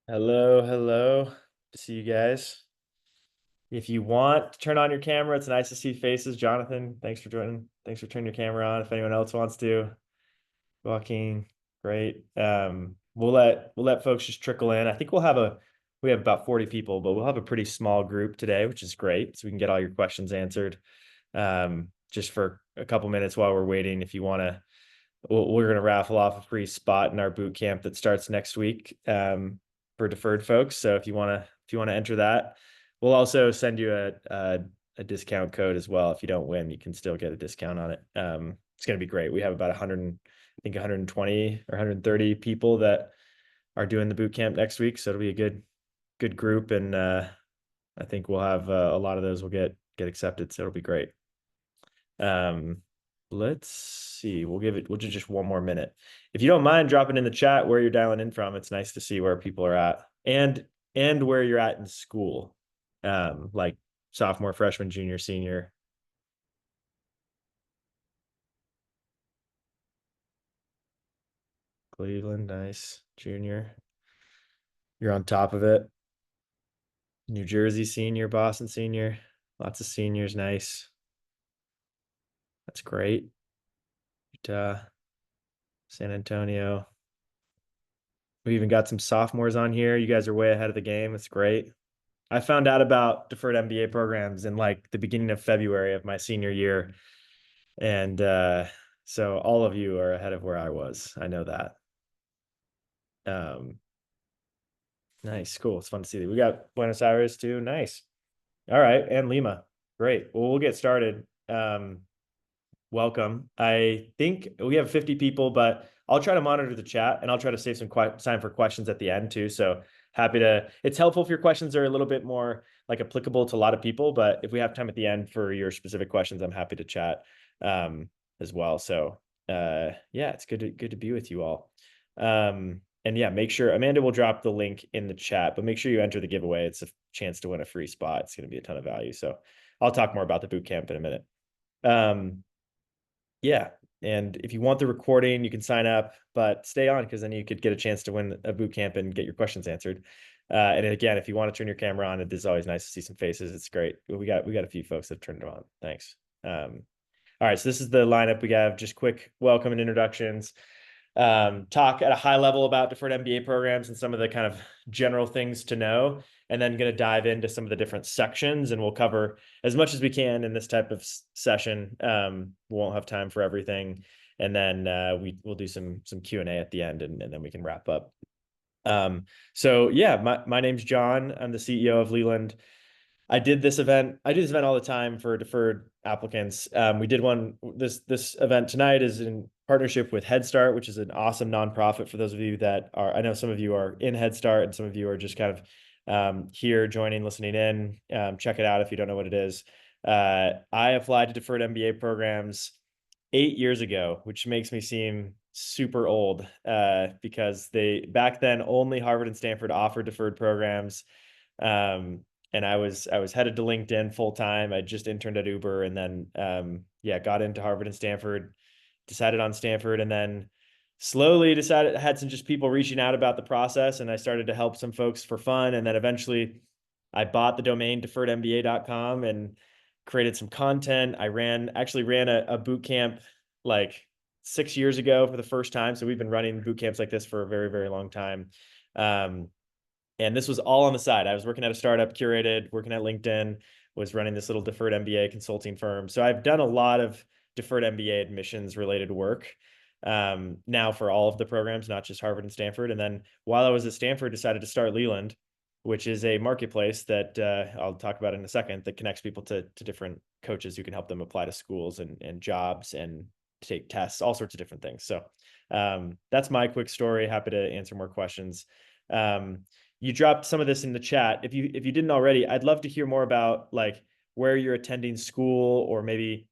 Hello, hello. To see you guys. If you want to turn on your camera, it's nice to see faces. Jonathan, thanks for joining. Thanks for turning your camera on. If anyone else wants to, Joaquin, great. We'll let folks just trickle in. I think we have about 40 people, but we'll have a pretty small group today, which is great. So we can get all your questions answered. Just for a couple minutes while we're waiting. If you want to, we're going to raffle off a free spot in our boot camp that starts next week. For deferred folks. So if you want to enter that, we'll also send you a discount code as well. If you don't win, you can still get a discount on it. It's going to be great. We have about 100, I think 120 or 130 people that are doing the boot camp next week. So it'll be a good group, and I think we'll have a lot of those will get accepted. So it'll be great. Let's see. We'll do just one more minute. If you don't mind dropping in the chat where you're dialing in from, it's nice to see where people are at and where you're at in school. Like sophomore, freshman, junior, senior. Cleveland, nice. Junior. You're on top of it. New Jersey senior, Boston senior. Lots of seniors, nice. That's great. Utah, San Antonio. We even got some sophomores on here. You guys are way ahead of the game. It's great. I found out about deferred MBA programs in like the beginning of February of my senior year. And so all of you are ahead of where I was. I know that. Nice, cool. It's fun to see that. We got Buenos Aires too. Nice. All right, and Lima. Great. Well, we'll get started. Welcome. I think we have 50 people, but I'll try to monitor the chat and I'll try to save some time for questions at the end too. So happy to, it's helpful if your questions are a little bit more like applicable to a lot of people, but if we have time at the end for your specific questions, I'm happy to chat as well. So yeah, it's good to be with you all. And yeah, make sure Amanda will drop the link in the chat, but make sure you enter the giveaway. It's a chance to win a free spot. It's going to be a ton of value. So I'll talk more about the boot camp in a minute. Yeah. And if you want the recording, you can sign up, but stay on because then you could get a chance to win a boot camp and get your questions answered. And again, if you want to turn your camera on, it is always nice to see some faces. It's great. We got a few folks that have turned it on. Thanks. All right, so this is the lineup. We have just quick welcome and introductions. Talk at a high level about deferred MBA programs and some of the kind of general things to know, and then going to dive into some of the different sections, and we'll cover as much as we can in this type of session. We won't have time for everything, and then we'll do some Q&A at the end, and then we can wrap up. So yeah, my name's John. I'm the CEO of Leland. I do this event all the time for deferred applicants. We did one, this event tonight is in partnership with Headstart, which is an awesome nonprofit for those of you that are, I know some of you are in Headstart and some of you are just kind of here joining, listening in. Check it out if you don't know what it is. I applied to deferred MBA programs 8 years ago, which makes me seem super old because back then only Harvard and Stanford offered deferred programs. And I was headed to LinkedIn full time. I just interned at Uber, and then yeah, got into Harvard and Stanford, decided on Stanford, and then slowly decided, had some just people reaching out about the process, and I started to help some folks for fun. And then eventually I bought the domain deferredmba.com and created some content. I actually ran a boot camp like 6 years ago for the first time. So we've been running boot camps like this for a very, very long time. And this was all on the side. I was working at a startup, curated, working at LinkedIn, was running this little deferred MBA consulting firm. So I've done a lot of deferred MBA admissions related work now for all of the programs, not just Harvard and Stanford. And then while I was at Stanford, decided to start Leland, which is a marketplace that I'll talk about in a second, that connects people to different coaches who can help them apply to schools and jobs and take tests, all sorts of different things. So that's my quick story. Happy to answer more questions. You dropped some of this in the chat. If you didn't already, I'd love to hear more about like where you're attending school, or maybe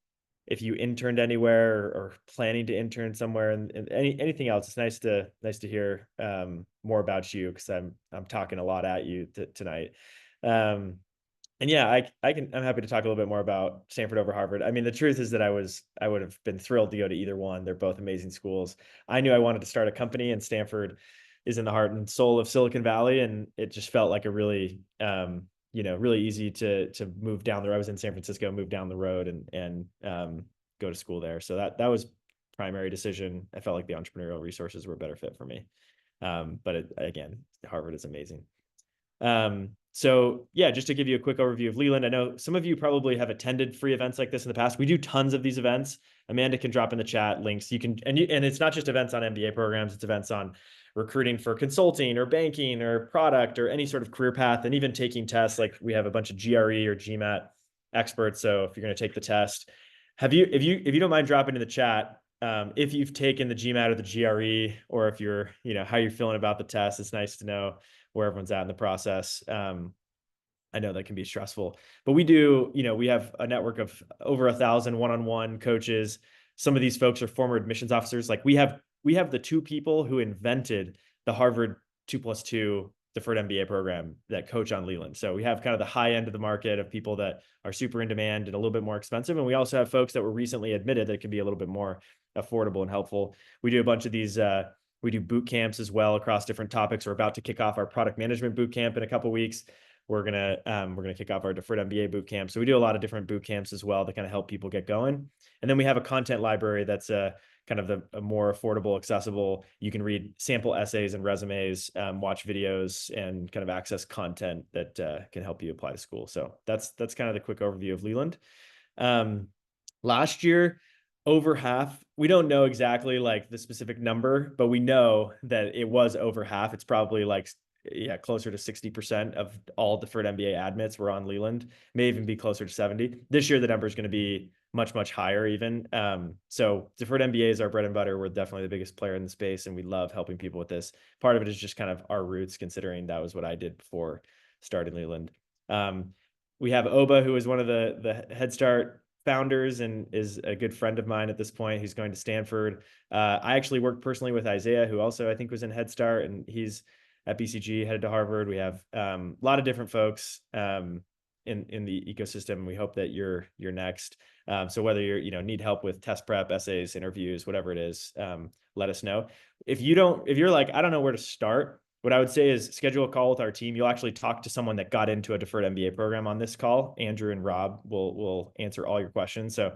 if you interned anywhere or planning to intern somewhere, and anything else. It's nice to hear more about you, because I'm talking a lot at you tonight. And yeah, I'm happy to talk a little bit more about Stanford over Harvard. I mean, the truth is that I would have been thrilled to go to either one. They're both amazing schools. I knew I wanted to start a company, and Stanford is in the heart and soul of Silicon Valley, and it just felt like a really really easy to move down the road. I was in San Francisco, move down the road and go to school there. So that was primary decision. I felt like the entrepreneurial resources were a better fit for me. But again, Harvard is amazing. So yeah, just to give you a quick overview of Leland, I know some of you probably have attended free events like this in the past. We do tons of these events. Amanda can drop in the chat links. You can, and it's not just events on MBA programs, it's events on recruiting for consulting or banking or product or any sort of career path, and even taking tests. Like we have a bunch of GRE or GMAT experts. So if you're going to take the test, if you don't mind dropping in the chat, if you've taken the GMAT or the GRE, or if you're, how you're feeling about the test, it's nice to know where everyone's at in the process. I know that can be stressful, but we do, we have a network of over 1,000 one-on-one coaches. Some of these folks are former admissions officers. Like we have the two people who invented the Harvard 2+2 deferred MBA program that coach on Leland. So we have kind of the high end of the market of people that are super in demand and a little bit more expensive. And we also have folks that were recently admitted that can be a little bit more affordable and helpful. We do a bunch of these, we do boot camps as well across different topics. We're about to kick off our product management boot camp in a couple of weeks. We're gonna kick off our deferred MBA boot camp. So we do a lot of different boot camps as well to kind of help people get going. And then we have a content library that's kind of a more affordable, accessible. You can read sample essays and resumes, watch videos, and kind of access content that can help you apply to school. So that's kind of the quick overview of Leland. Last year, over half, we don't know exactly like the specific number, but we know that it was over half. It's probably like, closer to 60% of all deferred MBA admits were on Leland, may even be closer to 70. This year, the number is going to be much, much higher even. So deferred MBA is our bread and butter. We're definitely the biggest player in the space, and we love helping people with this. Part of it is just kind of our roots, considering that was what I did before starting Leland. We have Oba, who is one of the Headstart founders and is a good friend of mine at this point. He's going to Stanford. I actually worked personally with Isaiah, who also I think was in Headstart, and he's at BCG, headed to Harvard. We have a lot of different folks in the ecosystem. We hope that you're next. So whether you're need help with test prep, essays, interviews, whatever it is, let us know. If you're like, I don't know where to start, what I would say is schedule a call with our team. You'll actually talk to someone that got into a deferred MBA program on this call. Andrew and Rob will answer all your questions. So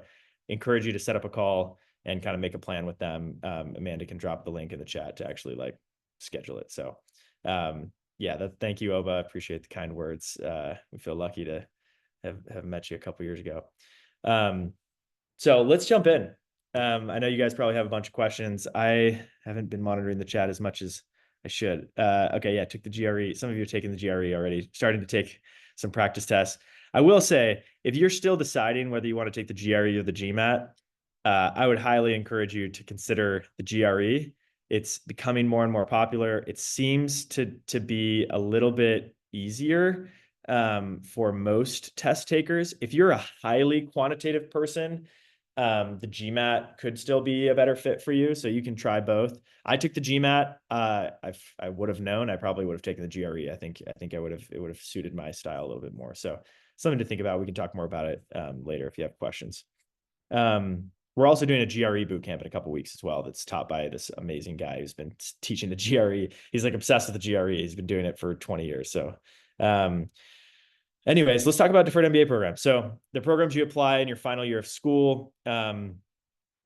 encourage you to set up a call and kind of make a plan with them. Amanda can drop the link in the chat to actually like schedule it. So thank you, Oba. Appreciate the kind words. We feel lucky to have met you a couple years ago. So let's jump in. I know you guys probably have a bunch of questions. I haven't been monitoring the chat as much as I should. Okay, yeah, took the GRE. Some of you are taking the GRE already, starting to take some practice tests. I will say, if you're still deciding whether you want to take the GRE or the GMAT, I would highly encourage you to consider the GRE. It's becoming more and more popular. It seems to be a little bit easier for most test takers. If you're a highly quantitative person, the GMAT could still be a better fit for you. So you can try both. I took the GMAT. I would have known. I probably would have taken the GRE. I think it would have suited my style a little bit more. So something to think about. We can talk more about it later if you have questions. We're also doing a GRE bootcamp in a couple of weeks as well. That's taught by this amazing guy who's been teaching the GRE. He's like obsessed with the GRE. He's been doing it for 20 years. So anyways, let's talk about deferred MBA program. So the programs you apply in your final year of school,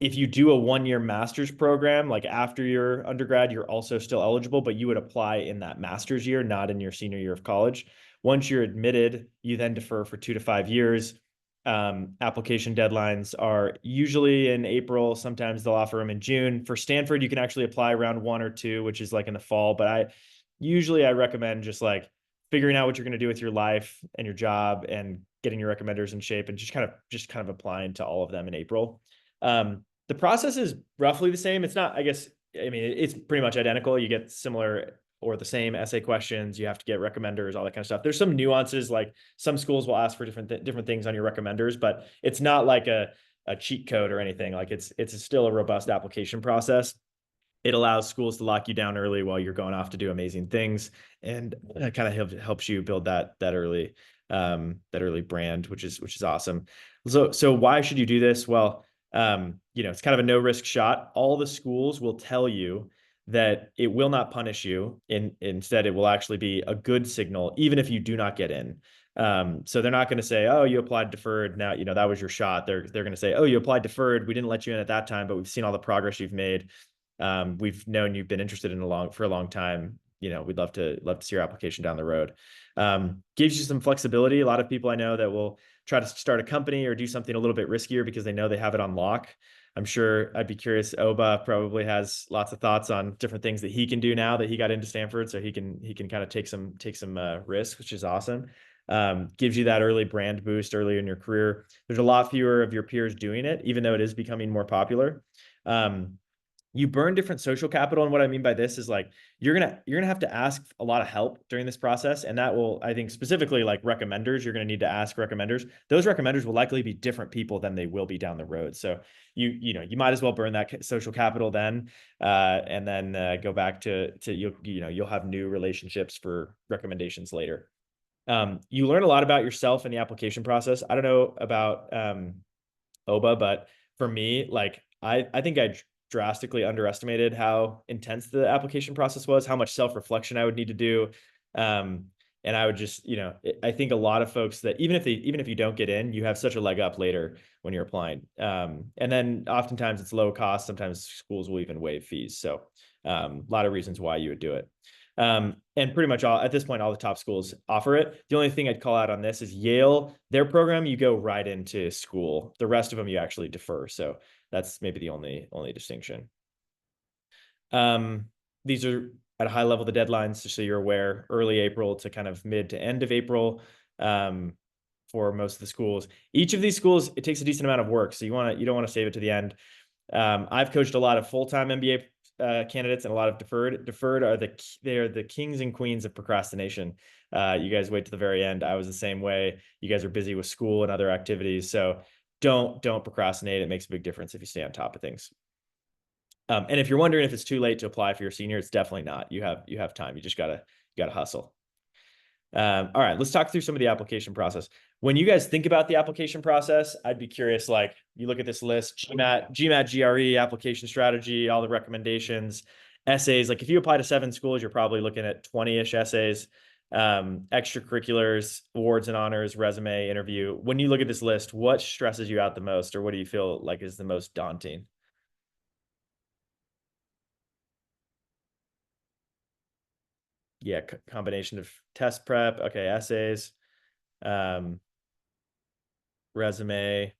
if you do a one-year master's program, like after your undergrad, you're also still eligible, but you would apply in that master's year, not in your senior year of college. Once you're admitted, you then defer for 2 to 5 years. Application deadlines are usually in April. Sometimes they'll offer them in June. For Stanford, you can actually apply round 1 or 2, which is like in the fall. But I recommend just like figuring out what you're going to do with your life and your job and getting your recommenders in shape and just kind of applying to all of them in April. The process is roughly the same. It's not, it's pretty much identical. You get similar or the same essay questions. You have to get recommenders, all that kind of stuff. There's some nuances, like some schools will ask for different things on your recommenders, but it's not like a cheat code or anything. Like it's still a robust application process. It allows schools to lock you down early while you're going off to do amazing things, and it kind of helps you build that early brand, which is awesome. So why should you do this? Well, it's kind of a no risk shot. All the schools will tell you that it will not punish you. Instead, it will actually be a good signal, even if you do not get in. So they're not going to say, oh, you applied deferred. Now, that was your shot. They're going to say, oh, you applied deferred. We didn't let you in at that time, but we've seen all the progress you've made. We've known you've been interested for a long time. We'd love to see your application down the road. Gives you some flexibility. A lot of people I know that will try to start a company or do something a little bit riskier because they know they have it on lock. I'm sure I'd be curious. Oba probably has lots of thoughts on different things that he can do now that he got into Stanford, so he can kind of take some risks, which is awesome. Gives you that early brand boost early in your career. There's a lot fewer of your peers doing it, even though it is becoming more popular. You burn different social capital. And what I mean by this is like, you're going to have to ask a lot of help during this process. And that will, I think specifically like recommenders, you're going to need to ask recommenders. Those recommenders will likely be different people than they will be down the road. So you might as well burn that social capital then, and then go back to you'll have new relationships for recommendations later. You learn a lot about yourself in the application process. I don't know about Oba, but for me, like I think I drastically underestimated how intense the application process was, how much self-reflection I would need to do. And I would just, I think a lot of folks that even if you don't get in, you have such a leg up later when you're applying. And then oftentimes it's low cost. Sometimes schools will even waive fees. So a lot of reasons why you would do it. And pretty much at this point, all the top schools offer it. The only thing I'd call out on this is Yale, their program, you go right into school. The rest of them, you actually defer. So that's maybe the only distinction. These are at a high level, the deadlines, just so you're aware, early April to kind of mid to end of April for most of the schools. Each of these schools, it takes a decent amount of work. So you don't want to save it to the end. I've coached a lot of full-time MBA candidates and a lot of deferred. Deferred are the kings and queens of procrastination. You guys wait to the very end. I was the same way. You guys are busy with school and other activities. So don't procrastinate. It makes a big difference if you stay on top of things. And if you're wondering if it's too late to apply for your senior, it's definitely not. You have time. You just gotta hustle. All right, let's talk through some of the application process. When you guys think about the application process, I'd be curious, like you look at this list, GMAT, GRE, application strategy, all the recommendations, essays. Like if you apply to 7 schools, you're probably looking at 20-ish essays, extracurriculars, awards and honors, resume, interview. When you look at this list, what stresses you out the most, or what do you feel like is the most daunting? Yeah, combination of test prep, okay, essays, resume,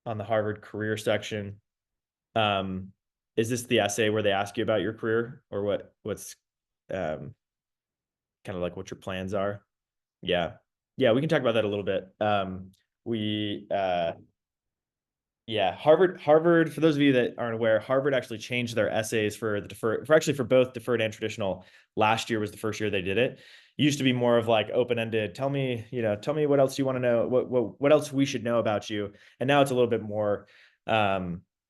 on the Harvard career section. Is this the essay where they ask you about your career, or what's kind of like what your plans are? Yeah, we can talk about that a little bit. Yeah, Harvard, for those of you that aren't aware, Harvard actually changed their essays for both deferred and traditional. Last year was the first year they did it. It used to be more of like open-ended, tell me what else you want to know, what else we should know about you. And now it's a little bit more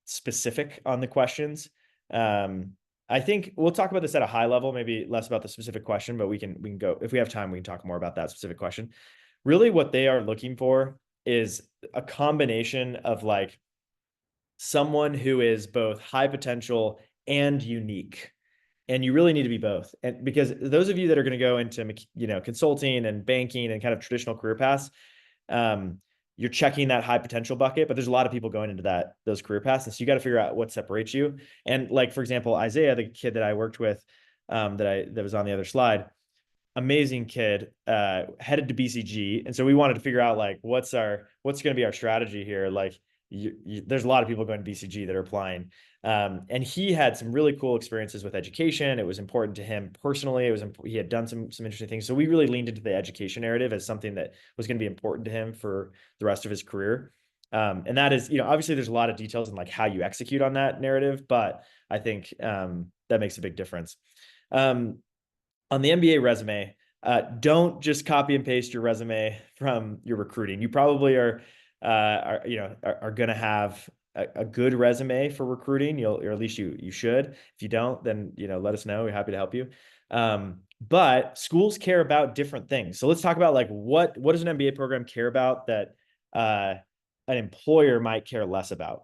specific on the questions. I think we'll talk about this at a high level, maybe less about the specific question, but we can go, if we have time, we can talk more about that specific question. Really what they are looking for is a combination of like someone who is both high potential and unique. And you really need to be both. And because those of you that are going to go into, consulting and banking and kind of traditional career paths, you're checking that high potential bucket, but there's a lot of people going into those career paths. And so you got to figure out what separates you. And like, for example, Isaiah, the kid that I worked with, that was on the other slide, amazing kid, headed to BCG. And so we wanted to figure out like, what's going to be our strategy here? Like, there's a lot of people going to BCG that are applying. And he had some really cool experiences with education. It was important to him personally. He had done some interesting things. So we really leaned into the education narrative as something that was going to be important to him for the rest of his career. And that is, obviously there's a lot of details in like how you execute on that narrative, but I think that makes a big difference. On the MBA resume, don't just copy and paste your resume from your recruiting. You probably are going to have a good resume for recruiting. Or at least you should. If you don't, then let us know. We're happy to help you. But schools care about different things. So let's talk about like what does an MBA program care about that an employer might care less about.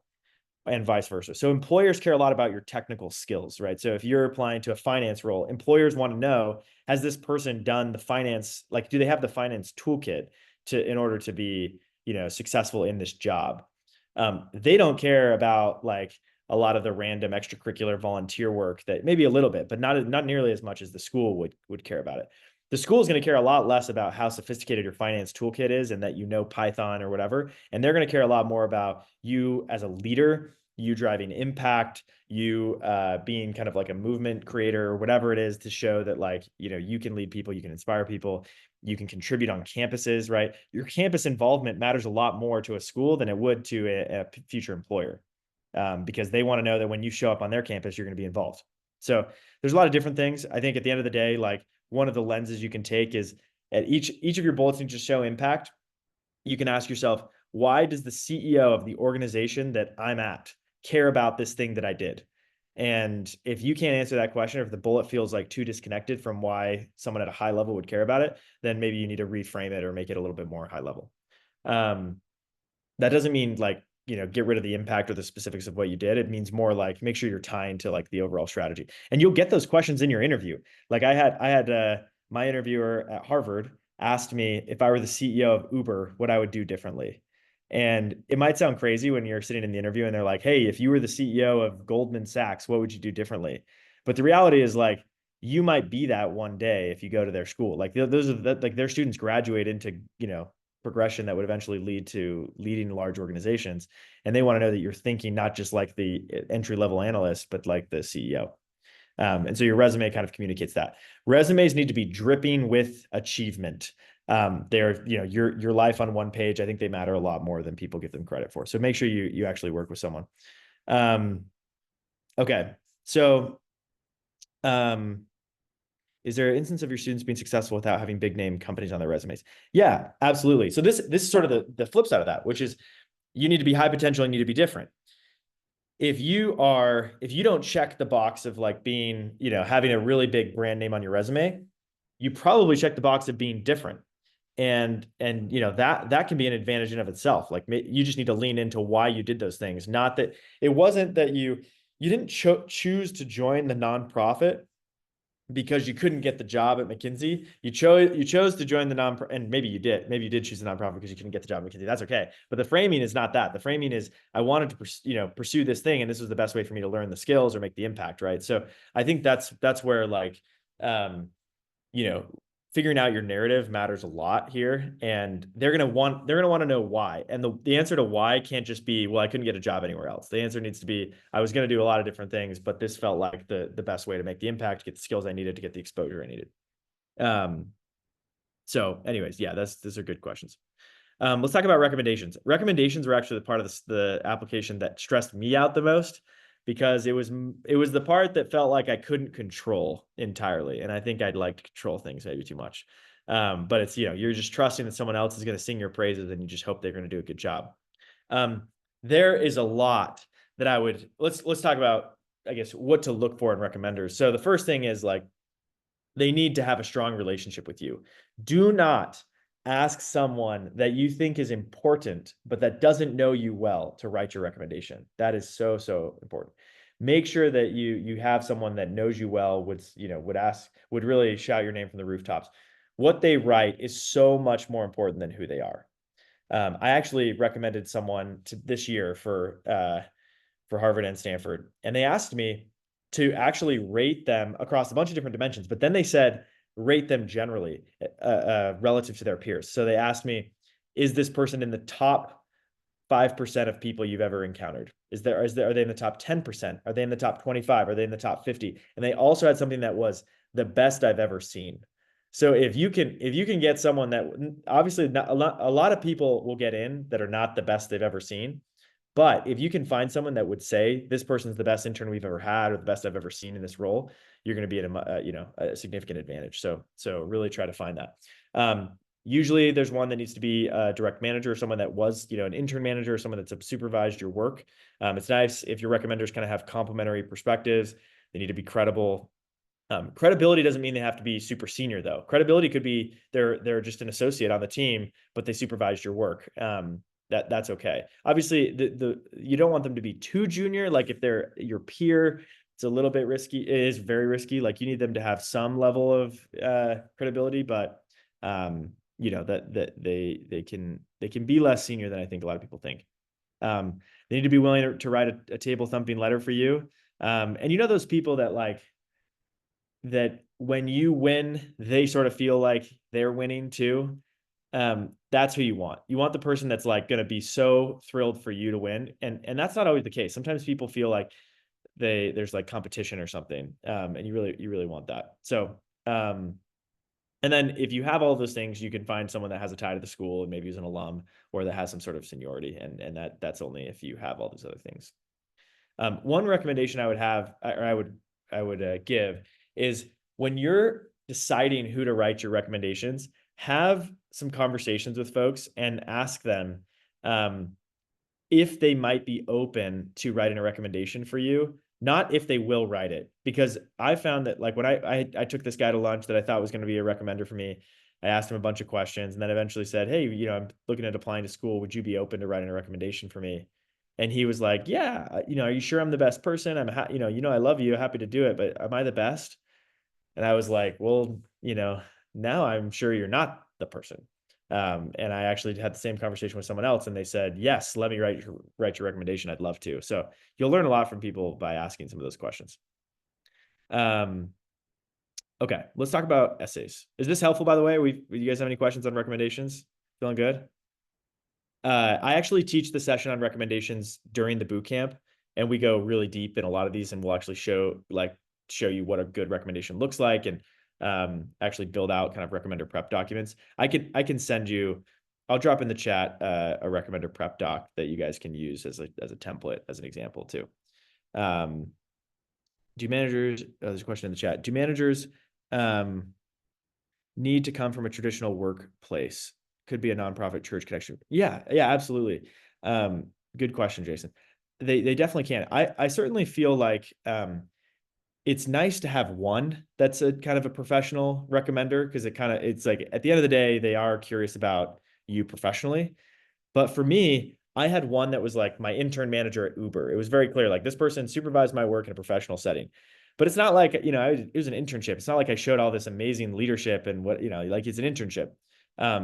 and vice versa. So employers care a lot about your technical skills, right? So if you're applying to a finance role, employers want to know, has this person done the finance, like, do they have the finance toolkit in order to be, successful in this job? They don't care about like a lot of the random extracurricular volunteer work, that maybe a little bit, but not nearly as much as the school would care about it. The school is going to care a lot less about how sophisticated your finance toolkit is and that Python or whatever. And they're going to care a lot more about you as a leader, you driving impact, you being kind of like a movement creator or whatever it is, to show that like, you can lead people, you can inspire people, you can contribute on campuses, right? Your campus involvement matters a lot more to a school than it would to a future employer, because they want to know that when you show up on their campus, you're going to be involved. So there's a lot of different things. I think at the end of the day, like, one of the lenses you can take is, at each of your bullets need to show impact. You can ask yourself, why does the CEO of the organization that I'm at care about this thing that I did? And if you can't answer that question, or if the bullet feels like too disconnected from why someone at a high level would care about it, then maybe you need to reframe it or make it a little bit more high level. That doesn't mean like, get rid of the impact or the specifics of what you did. It means more like, make sure you're tying to like the overall strategy, and you'll get those questions in your interview. Like I had my interviewer at Harvard asked me if I were the CEO of Uber, what I would do differently. And it might sound crazy when you're sitting in the interview and they're like, hey, if you were the CEO of Goldman Sachs, what would you do differently? But the reality is like, you might be that one day if you go to their school. Like those are like their students graduate into, progression that would eventually lead to leading large organizations. And they want to know that you're thinking not just like the entry-level analyst, but like the CEO. And so your resume kind of communicates that. Resumes need to be dripping with achievement. They're, your life on one page, I think they matter a lot more than people give them credit for. So make sure you actually work with someone. Okay. So, is there an instance of your students being successful without having big name companies on their resumes? Yeah, absolutely. So this is sort of the flip side of that, which is you need to be high potential and you need to be different. If you don't check the box of like being, having a really big brand name on your resume, you probably check the box of being different. And that can be an advantage in of itself. Like you just need to lean into why you did those things. Not that it wasn't that you didn't choose to join the nonprofit because you couldn't get the job at McKinsey. You chose to join the nonprofit, and maybe you did choose the nonprofit because you couldn't get the job at McKinsey. That's okay. But the framing is not that. The framing is, I wanted to pursue this thing, and this was the best way for me to learn the skills or make the impact, right? So I think that's where like, figuring out your narrative matters a lot here, and they're gonna want to know why. And the answer to why can't just be, well, I couldn't get a job anywhere else. The answer needs to be, I was gonna do a lot of different things, but this felt like the best way to make the impact, get the skills I needed, to get the exposure I needed. So anyways, yeah, those are good questions. Let's talk about recommendations. Recommendations were actually the part of the application that stressed me out the most, because it was the part that felt like I couldn't control entirely. And I think I'd like to control things maybe too much. But it's, you're just trusting that someone else is going to sing your praises, and you just hope they're going to do a good job. There is a lot that let's talk about, I guess, what to look for in recommenders. So the first thing is like, they need to have a strong relationship with you. Do not ask someone that you think is important, but that doesn't know you well, to write your recommendation. That is so, so important. Make sure that you have someone that knows you well, would really shout your name from the rooftops. What they write is so much more important than who they are. I actually recommended someone this year for Harvard and Stanford, and they asked me to actually rate them across a bunch of different dimensions, but then they said, rate them generally relative to their peers. So they asked me, is this person in the top 5% of people you've ever encountered? Are they in the top 10%? Are they in the top 25? Are they in the top 50? And they also had something that was the best I've ever seen. So if you can get someone that, obviously not a lot of people will get in that are not the best they've ever seen. But if you can find someone that would say, this person's the best intern we've ever had, or the best I've ever seen in this role, you're going to be at a significant advantage. So really try to find that. Usually there's one that needs to be a direct manager, someone that was, an intern manager, someone that's supervised your work. It's nice if your recommenders kind of have complementary perspectives. They need to be credible. Credibility doesn't mean they have to be super senior, though. Credibility could be they're just an associate on the team, but they supervised your work. that's okay. Obviously, you don't want them to be too junior. Like if they're your peer, it's a little bit risky. It is very risky. Like you need them to have some level of credibility, but that they can be less senior than I think a lot of people think. They need to be willing to write a table thumping letter for you. And those people that when you win, they sort of feel like they're winning too. That's who you want. You want the person that's like going to be so thrilled for you to win. And that's not always the case. Sometimes people feel like there's like competition or something. And you really want that. So, and then if you have all those things, you can find someone that has a tie to the school and maybe is an alum or that has some sort of seniority. And that's only if you have all these other things. One recommendation I would have, or I would give, is when you're deciding who to write your recommendations, have some conversations with folks and ask them if they might be open to writing a recommendation for you, not if they will write it. Because I found that like when I took this guy to lunch that I thought was going to be a recommender for me, I asked him a bunch of questions and then eventually said, hey, I'm looking at applying to school. Would you be open to writing a recommendation for me? And he was like, yeah, are you sure I'm the best person? I love you, happy to do it, but am I the best? And I was like, well, now I'm sure you're not the person. And I actually had the same conversation with someone else and they said, yes, let me write your recommendation. I'd love to. So you'll learn a lot from people by asking some of those questions. Okay, let's talk about essays. Is this helpful, by the way? You guys have any questions on recommendations? Feeling good? I actually teach the session on recommendations during the boot camp, and we go really deep in a lot of these, and we'll actually show you what a good recommendation looks like, and actually build out kind of recommender prep documents. I can send you. I'll drop in the chat a recommender prep doc that you guys can use as a template, as an example too. Do managers? There's a question in the chat. Do managers need to come from a traditional workplace? Could be a nonprofit church connection. Yeah, absolutely. Good question, Jason. They definitely can. I certainly feel like it's nice to have one that's a kind of a professional recommender, because it's like at the end of the day, they are curious about you professionally. But for me, I had one that was like my intern manager at Uber. It was very clear, like this person supervised my work in a professional setting. But it's not like, it was an internship. It's not like I showed all this amazing leadership and like it's an internship.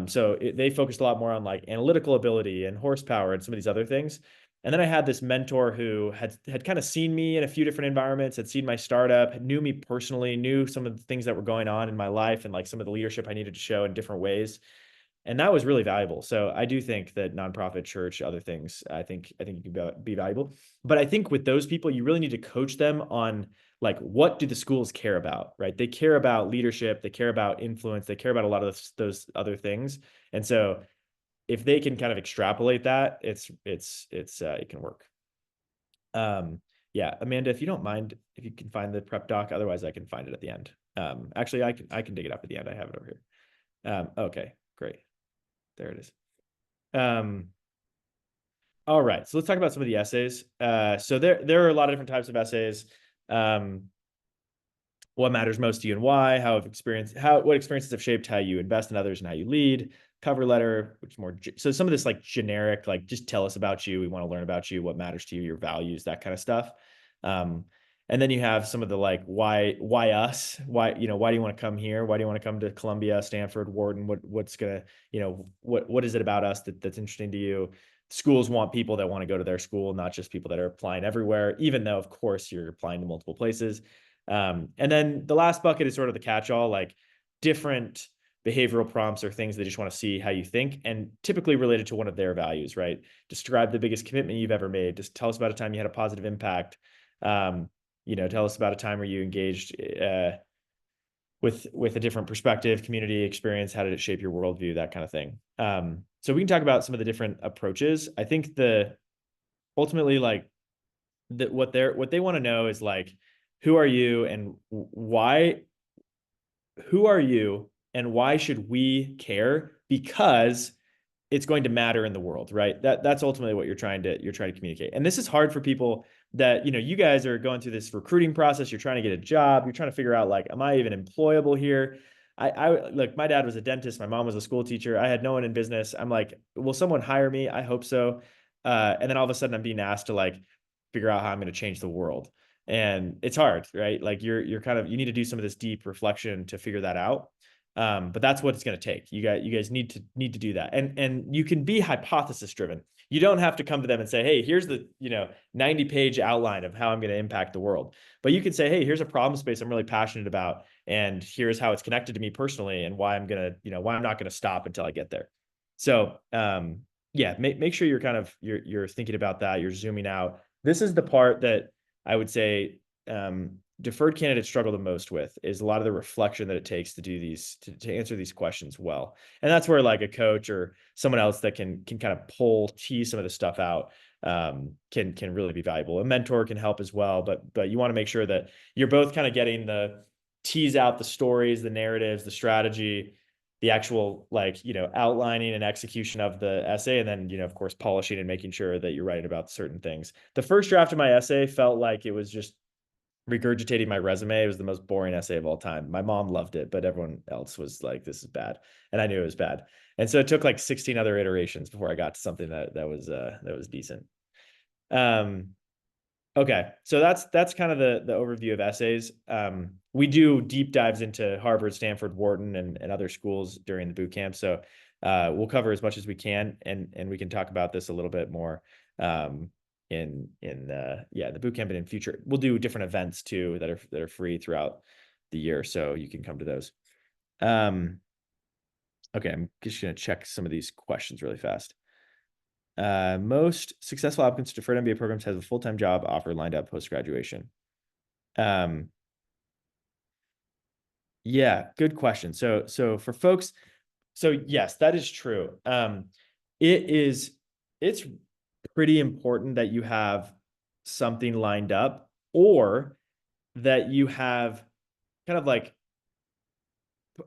So they focused a lot more on like analytical ability and horsepower and some of these other things. And then I had this mentor who had kind of seen me in a few different environments, had seen my startup, knew me personally, knew some of the things that were going on in my life and like some of the leadership I needed to show in different ways. And that was really valuable. So I do think that nonprofit, church, other things, I think you can be valuable. But I think with those people, you really need to coach them on like, what do the schools care about, right? They care about leadership, they care about influence, they care about a lot of those other things. And so if they can kind of extrapolate that, it can work. Yeah, Amanda, if you don't mind, if you can find the prep doc, otherwise I can find it at the end. Actually, I can dig it up at the end. I have it over here. Okay, great. There it is. All right, so let's talk about some of the essays. So there are a lot of different types of essays. What matters most to you and why? What experiences have shaped how you invest in others and how you lead? Cover letter, which is more so some of this like generic, like just tell us about you. We want to learn about you, what matters to you, your values, that kind of stuff. And then you have some of the like why us? Why do you want to come here? Why do you want to come to Columbia, Stanford, Wharton? What is it about us that's interesting to you? Schools want people that want to go to their school, not just people that are applying everywhere, even though of course you're applying to multiple places. And then the last bucket is sort of the catch-all, like different behavioral prompts or things they just want to see how you think, and typically related to one of their values, right? Describe the biggest commitment you've ever made. Just tell us about a time you had a positive impact. Tell us about a time where you engaged with a different perspective, community experience. How did it shape your worldview? That kind of thing. So we can talk about some of the different approaches. I think ultimately like what they want to know is like, who are you and why? Who are you and why should we care? Because it's going to matter in the world, right? That's ultimately what you're trying to communicate. And this is hard for people that, you guys are going through this recruiting process. You're trying to get a job. You're trying to figure out like, am I even employable here? look, my dad was a dentist. My mom was a school teacher. I had no one in business. I'm like, will someone hire me? I hope so. And then all of a sudden I'm being asked to like figure out how I'm going to change the world. And it's hard, right? Like you're kind of, you need to do some of this deep reflection to figure that out. But that's what it's going to take. You guys need to do that. And you can be hypothesis driven. You don't have to come to them and say, hey, here's the, 90-page outline of how I'm going to impact the world. But you can say, hey, here's a problem space I'm really passionate about. And here's how it's connected to me personally and why I'm going to, why I'm not going to stop until I get there. So, yeah, make sure you're kind of, you're thinking about that. You're zooming out. This is the part that I would say, deferred candidates struggle the most with, is a lot of the reflection that it takes to do these, to answer these questions well. And that's where like a coach or someone else that can kind of tease some of the stuff out, can really be valuable. A mentor can help as well, but you want to make sure that you're both kind of getting the tease out the stories, the narratives, the strategy, the actual like, outlining and execution of the essay. And then, of course, polishing and making sure that you're writing about certain things. The first draft of my essay felt like it was just regurgitating my resume. It was the most boring essay of all time. My mom loved it, but everyone else was like, this is bad. And I knew it was bad. And so it took like 16 other iterations before I got to something that was decent. Okay. So that's kind of the overview of essays. We do deep dives into Harvard, Stanford, Wharton, and other schools during the boot camp. So we'll cover as much as we can, and we can talk about this a little bit more in the boot camp, and in future we'll do different events too that are free throughout the year, so you can come to those. Okay, I'm just gonna check some of these questions really fast. Most successful applicants to deferred MBA programs have a full-time job offer lined up post-graduation. Yeah, good question. So for folks, so yes, that is true. It's pretty important that you have something lined up, or that you have kind of like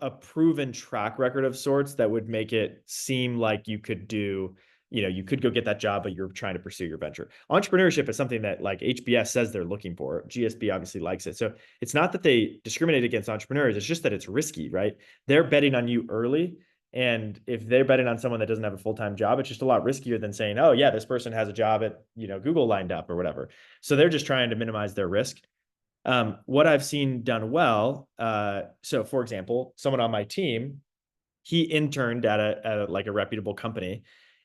a proven track record of sorts that would make it seem like you could do, you could go get that job, but you're trying to pursue your venture. Entrepreneurship is something that like HBS says they're looking for. GSB obviously likes it. So it's not that they discriminate against entrepreneurs. It's just that it's risky, right? They're betting on you early. And if they're betting on someone that doesn't have a full-time job, it's just a lot riskier than saying, oh yeah, this person has a job at, Google lined up or whatever. So they're just trying to minimize their risk. What I've seen done well, so for example, someone on my team, he interned at a like a reputable company,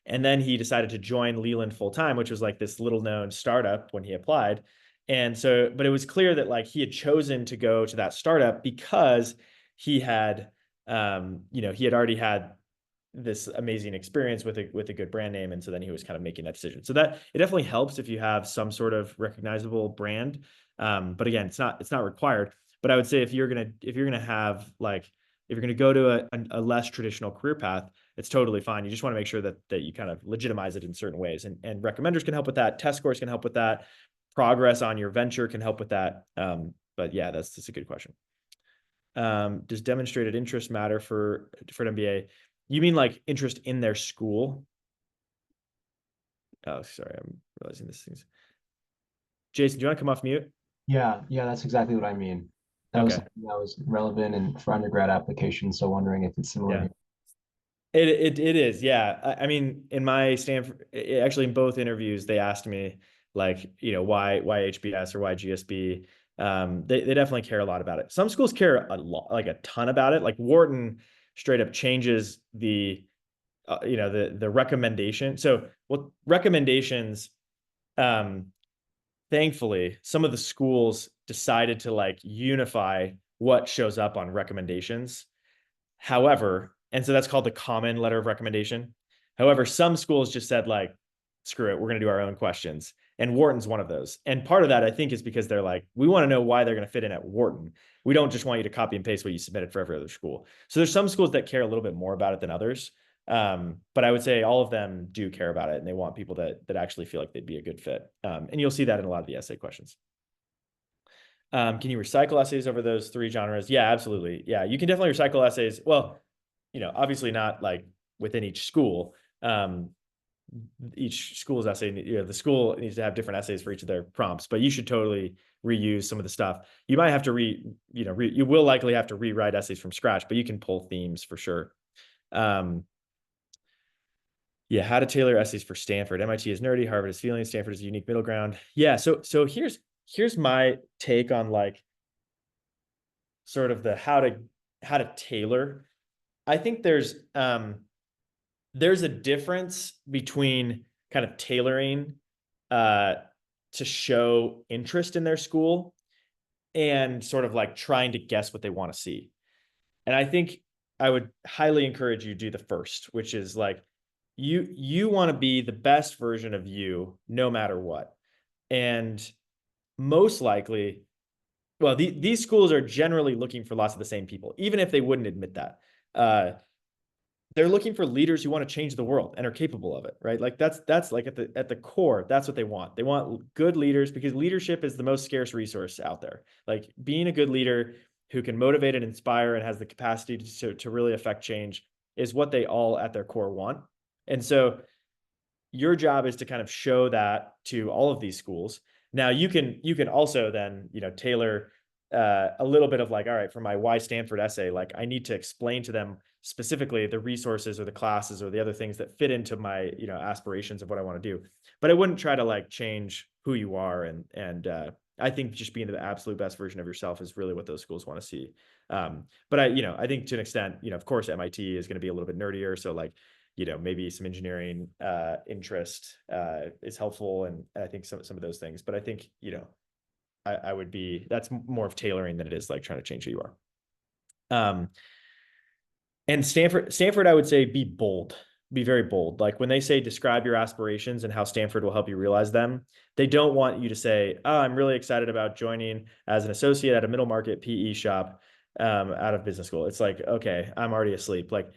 and then he decided to join Leland full time, which was like this little known startup when he applied. And so, but it was clear that like he had chosen to go to that startup because he had, he had already had this amazing experience with a good brand name. And so then he was kind of making that decision. So that it definitely helps if you have some sort of recognizable brand. But again, it's not required. But I would say if you're gonna have like, if you're gonna go to a less traditional career path, it's totally fine. You just want to make sure that you kind of legitimize it in certain ways. And recommenders can help with that. Test scores can help with that. Progress on your venture can help with that. But yeah, that's a good question. Does demonstrated interest matter for an MBA? You mean like interest in their school? Oh, sorry, I'm realizing this thing's. Jason, do you want to come off mute? Yeah, that's exactly what I mean. That was Okay. something that was relevant and for undergrad applications. So wondering if it's similar Yeah. here. It is. Yeah. I mean, in my Stanford, actually in both interviews, they asked me like, why HBS or why GSB? They definitely care a lot about it. Some schools care a lot, like a ton about it. Like Wharton straight up changes the recommendation. So what recommendations, thankfully, some of the schools decided to like unify what shows up on recommendations. However, and so that's called the common letter of recommendation. However, some schools just said like, screw it, we're going to do our own questions. And Wharton's one of those. And part of that, I think, is because they're like, we want to know why they're going to fit in at Wharton. We don't just want you to copy and paste what you submitted for every other school. So there's some schools that care a little bit more about it than others. But I would say all of them do care about it, and they want people that actually feel like they'd be a good fit. And you'll see that in a lot of the essay questions. Can you recycle essays over those three genres? Yeah, absolutely. Yeah, you can definitely recycle essays. Well, obviously not like within each school. each school's essay, the school needs to have different essays for each of their prompts, but you should totally reuse some of the stuff. You might have to you will likely have to rewrite essays from scratch, but you can pull themes for sure. Yeah, how to tailor essays for Stanford. MIT is nerdy, Harvard is feeling, Stanford is a unique middle ground. Yeah, so here's my take on like sort of the how to tailor. I think there's a difference between kind of tailoring to show interest in their school and sort of like trying to guess what they want to see. And I think I would highly encourage you to do the first, which is like you want to be the best version of you no matter what. And most likely, well, these schools are generally looking for lots of the same people, even if they wouldn't admit that. They're looking for leaders who want to change the world and are capable of it, right? Like that's like at the core, that's what they want. They want good leaders because leadership is the most scarce resource out there. Like being a good leader who can motivate and inspire and has the capacity to really affect change is what they all at their core want. And so your job is to kind of show that to all of these schools. Now you can also then, tailor a little bit of like, all right, for my why Stanford essay, like I need to explain to them specifically the resources or the classes or the other things that fit into my, aspirations of what I want to do. But I wouldn't try to like change who you are. And I think just being the absolute best version of yourself is really what those schools want to see. But I think to an extent, of course, MIT is going to be a little bit nerdier. So like, maybe some engineering interest is helpful. And I think some of those things, but I think, I would be, that's more of tailoring than it is like trying to change who you are. And Stanford, I would say be bold, be very bold. Like when they say describe your aspirations and how Stanford will help you realize them, they don't want you to say, oh, I'm really excited about joining as an associate at a middle market PE shop out of business school. It's like, okay, I'm already asleep. Like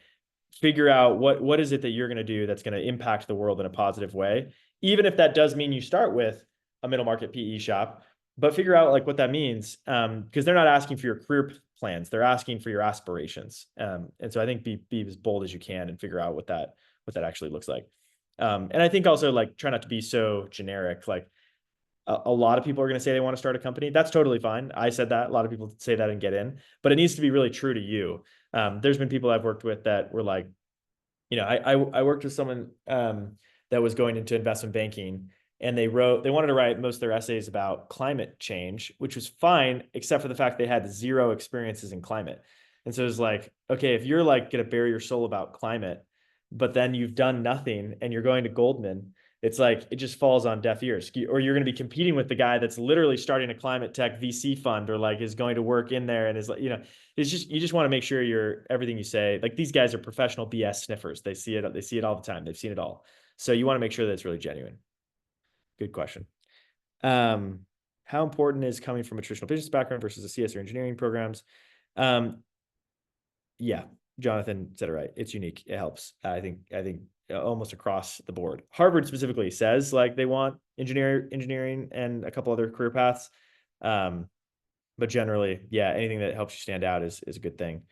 figure out what is it that you're going to do that's going to impact the world in a positive way, even if that does mean you start with a middle market PE shop, but figure out like what that means, because they're not asking for your career plans, they're asking for your aspirations. And so I think be as bold as you can and figure out what that actually looks like. And I think also like try not to be so generic. Like a lot of people are going to say they want to start a company. That's totally fine. I said that. A lot of people say that and get in, but it needs to be really true to you. There's been people I've worked with that were like, I worked with someone that was going into investment banking, and they wanted to write most of their essays about climate change, which was fine, except for the fact they had zero experiences in climate. And so it was like, okay, if you're like going to bare your soul about climate, but then you've done nothing and you're going to Goldman, it's like it just falls on deaf ears. Or you're going to be competing with the guy that's literally starting a climate tech VC fund or like is going to work in there and is like, it's just, you just want to make sure everything you say, like these guys are professional BS sniffers. They see it all the time. They've seen it all. So you want to make sure that it's really genuine. Good question. How important is coming from a traditional business background versus a CS or engineering programs? Yeah, Jonathan said it right. It's unique. It helps. I think almost across the board. Harvard specifically says like they want engineering and a couple other career paths. But generally, yeah, anything that helps you stand out is a good thing.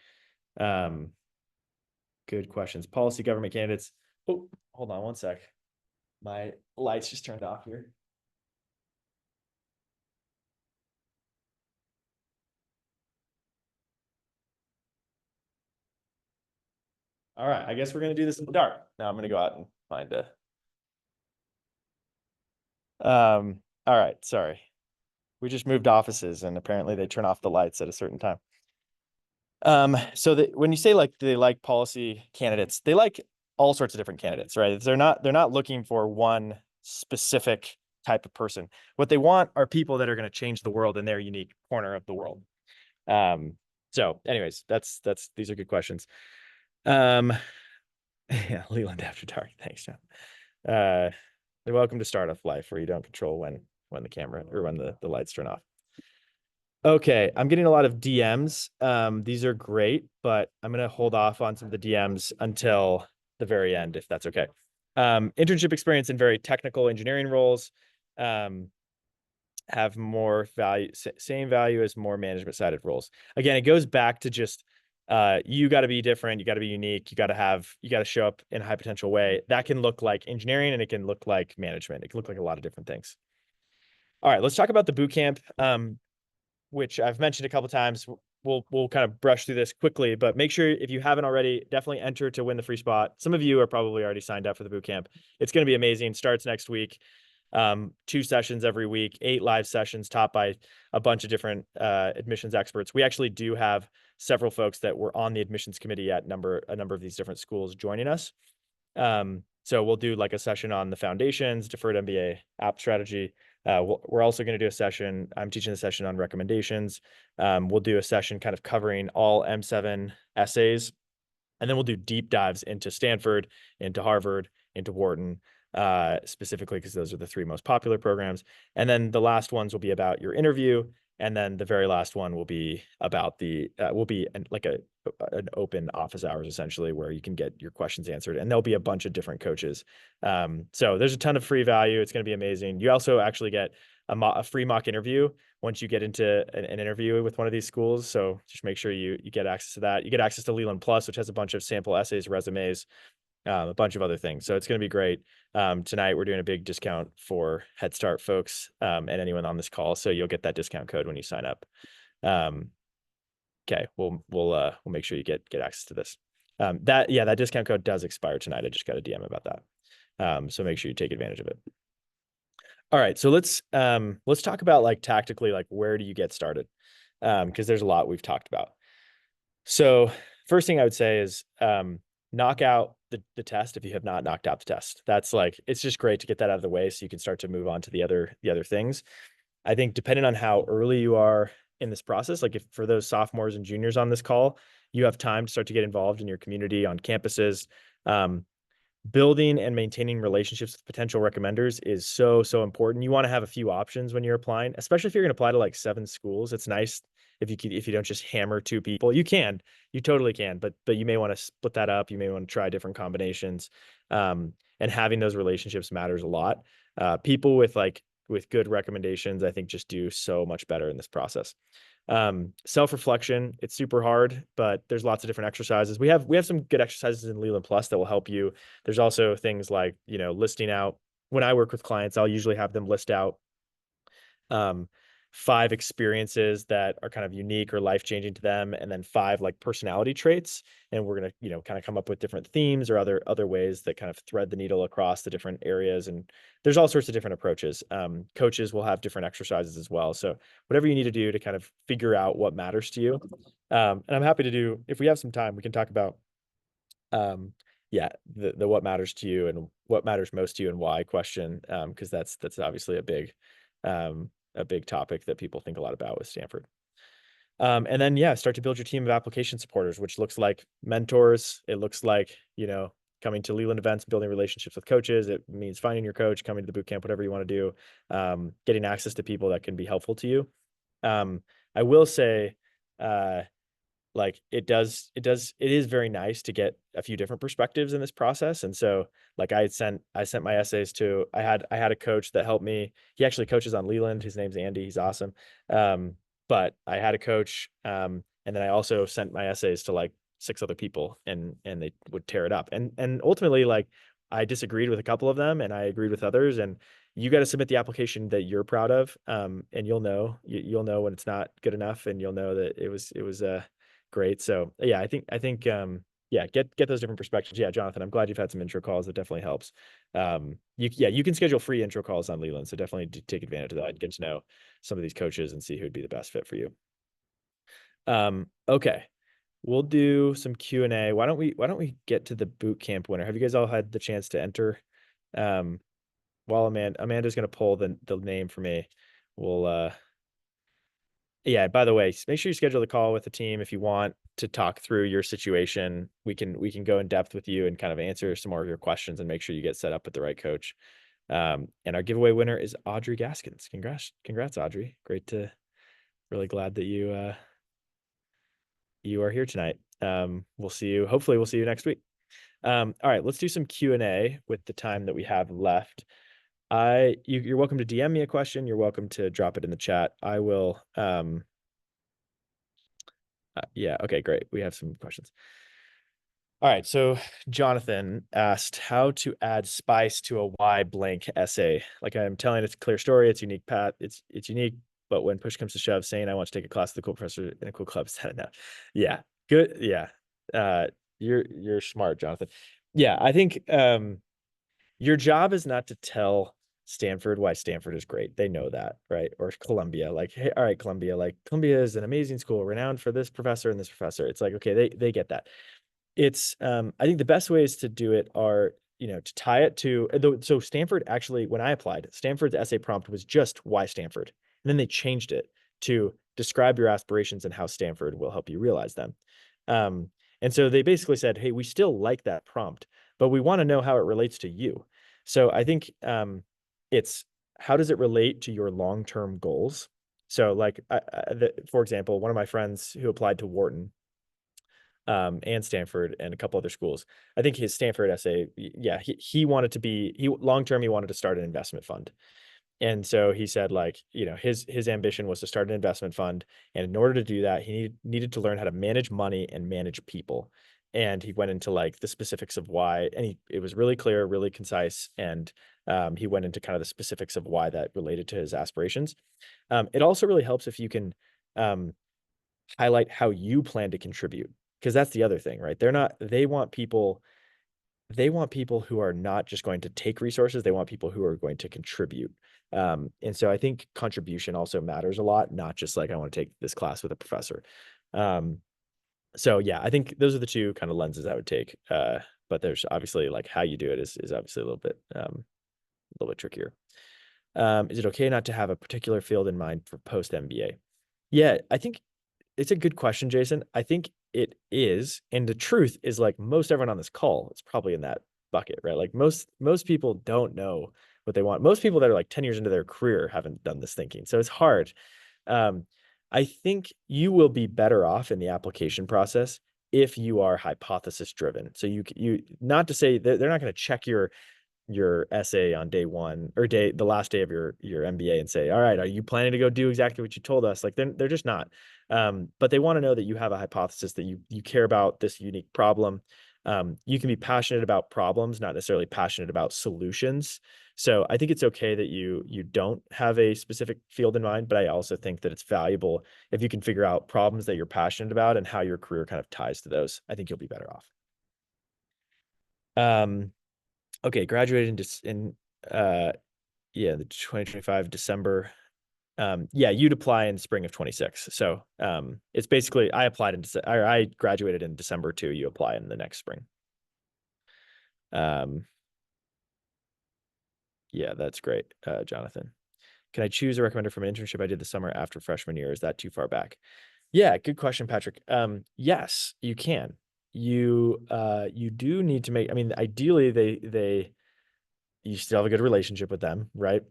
Good questions. Policy government candidates. Oh, hold on one sec. My lights just turned off here. All right, I guess we're gonna do this in the dark. Now I'm gonna go out and find a. All right, sorry. We just moved offices and apparently they turn off the lights at a certain time. So when you say like they like policy candidates, they like all sorts of different candidates, right? They're not looking for one specific type of person. What they want are people that are going to change the world in their unique corner of the world. So anyways, these are good questions. Yeah, Leland After Dark. Thanks, John. They're welcome to Startup Life, where you don't control when the camera or when the lights turn off. Okay, I'm getting a lot of DMs. These are great, but I'm gonna hold off on some of the DMs until the very end, if that's okay. Internship experience in very technical engineering roles have more value, same value as more management-sided roles. Again, it goes back to just You got to be different. You got to be unique. You got to show up in a high potential way. That can look like engineering and it can look like management. It can look like a lot of different things. All right, let's talk about the boot camp, which I've mentioned a couple times. We'll kind of brush through this quickly, but make sure if you haven't already, definitely enter to win the free spot. Some of you are probably already signed up for the boot camp. It's going to be amazing. Starts next week. 2 sessions every week, 8 live sessions taught by a bunch of different admissions experts. We actually do have several folks that were on the admissions committee at a number of these different schools joining us. So we'll do like a session on the foundations, deferred MBA app strategy. We're also going to do a session. I'm teaching a session on recommendations. We'll do a session kind of covering all M7 essays. And then we'll do deep dives into Stanford, into Harvard, into Wharton, specifically because those are the 3 most popular programs. And then the last ones will be about your interview. And then the very last one will be about will be like an open office hours, essentially, where you can get your questions answered. And there'll be a bunch of different coaches. So there's a ton of free value. It's going to be amazing. You also actually get a free mock interview once you get into an interview with one of these schools. So just make sure you get access to that. You get access to Leland Plus, which has a bunch of sample essays, resumes, a bunch of other things. So it's going to be great. Tonight, we're doing a big discount for Headstart folks and anyone on this call. So you'll get that discount code when you sign up. Okay, we'll make sure you get access to this. That discount code does expire tonight. I just got a DM about that. So make sure you take advantage of it. All right, so let's talk about like tactically, like where do you get started? Because there's a lot we've talked about. So first thing I would say is knock out the test if you have not knocked out the test. That's like, it's just great to get that out of the way so you can start to move on to the other things. I think depending on how early you are in this process, like if for those sophomores and juniors on this call, you have time to start to get involved in your community on campuses. Building and maintaining relationships with potential recommenders is so important. You want to have a few options when you're applying, especially if you're going to apply to like 7 schools. It's nice if you don't just hammer 2 people. You totally can, but you may want to split that up. You may want to try different combinations. And having those relationships matters a lot. People with good recommendations, I think, just do so much better in this process. Self-reflection, it's super hard, but there's lots of different exercises. We have some good exercises in Leland Plus that will help you. There's also things like, listing out. When I work with clients, I'll usually have them list out 5 experiences that are kind of unique or life-changing to them, and then 5 like personality traits. And we're going to, kind of come up with different themes or other ways that kind of thread the needle across the different areas. And there's all sorts of different approaches. Coaches will have different exercises as well. So whatever you need to do to kind of figure out what matters to you. And I'm happy to do, if we have some time, we can talk about, the what matters to you and what matters most to you and why question. Because that's obviously a big topic that people think a lot about with Stanford. And then, start to build your team of application supporters, which looks like mentors. It looks like, coming to Leland events, building relationships with coaches. It means finding your coach, coming to the bootcamp, whatever you want to do, getting access to people that can be helpful to you. I will say, like it is very nice to get a few different perspectives in this process. And so like I sent my essays to, I had a coach that helped me. He actually coaches on Leland. His name's Andy. He's awesome. But I had a coach, and then I also sent my essays to like 6 other people, and they would tear it up. And ultimately, like I disagreed with a couple of them and I agreed with others, and you got to submit the application that you're proud of. And you'll know when it's not good enough, and you'll know that it was great. So yeah, I think get those different perspectives. Yeah, Jonathan, I'm glad you've had some intro calls. That definitely helps. You can schedule free intro calls on Leland, so definitely take advantage of that and get to know some of these coaches and see who'd be the best fit for you. Okay, we'll do some Q&A. Why don't we get to the boot camp winner? Have you guys all had the chance to enter? While Amanda's going to pull the name for me, we'll yeah, by the way, make sure you schedule the call with the team if you want to talk through your situation. We can go in depth with you and kind of answer some more of your questions and make sure you get set up with the right coach. And our giveaway winner is Audrey Gaskins. Congrats, Audrey. Really glad that you are here tonight. Hopefully we'll see you next week. All right, let's do some Q&A with the time that we have left. You're welcome to DM me a question. You're welcome to drop it in the chat. I will Yeah. Okay, great. We have some questions. All right. So Jonathan asked how to add spice to a why blank essay. Like I'm telling it's a clear story, it's unique path, it's unique, but when push comes to shove, saying I want to take a class with a cool professor in a cool club is that enough? Yeah. Good. Yeah. Uh, you're smart, Jonathan. Yeah, I think your job is not to tell Stanford why Stanford is great. They know that, right? Or Columbia, like, hey, all right, Columbia, like Columbia is an amazing school, renowned for this professor and this professor. It's like, okay, they get that. It's I think the best ways to do it are, to tie it to so Stanford actually, when I applied, Stanford's essay prompt was just why Stanford. And then they changed it to describe your aspirations and how Stanford will help you realize them. Um, and so they basically said, hey, we still like that prompt, but we want to know how it relates to you. So I think it's how does it relate to your long-term goals? So like, for example, one of my friends who applied to Wharton and Stanford and a couple other schools. I think his Stanford essay, yeah, he wanted to be long term. He wanted to start an investment fund, and so he said like his ambition was to start an investment fund, and in order to do that, he needed to learn how to manage money and manage people. And he went into like the specifics of why, and it was really clear, really concise, and he went into kind of the specifics of why that related to his aspirations. It also really helps if you can um, highlight how you plan to contribute, because that's the other thing, right? They want people who are not just going to take resources, they want people who are going to contribute. And so I think contribution also matters a lot, not just like I want to take this class with a professor. um, so yeah, I think those are the two kind of lenses I would take. But there's obviously like how you do it is obviously a little bit trickier. Is it okay not to have a particular field in mind for post MBA? Yeah, I think it's a good question, Jason. I think it is. And the truth is like most everyone on this call is probably in that bucket, right? Like most people don't know what they want. Most people that are like 10 years into their career haven't done this thinking. So it's hard. Um, I think you will be better off in the application process if you are hypothesis driven. So you not to say that they're not going to check your essay on day one or the last day of your MBA and say, all right, are you planning to go do exactly what you told us? Like they're just not. But they want to know that you have a hypothesis, that you care about this unique problem. You can be passionate about problems, not necessarily passionate about solutions. So I think it's okay that you don't have a specific field in mind, but I also think that it's valuable if you can figure out problems that you're passionate about and how your career kind of ties to those. I think you'll be better off. Um, Okay, graduated uh yeah, the 2025 December. Yeah, you'd apply in spring of 26. So it's basically I applied in I graduated in December too. You apply in the next spring. Um yeah, that's great, Jonathan. Can I choose a recommender from an internship I did the summer after freshman year? Is that too far back? Yeah, good question, Patrick. Yes, you can. You do need to make, I mean, ideally they you still have a good relationship with them, right?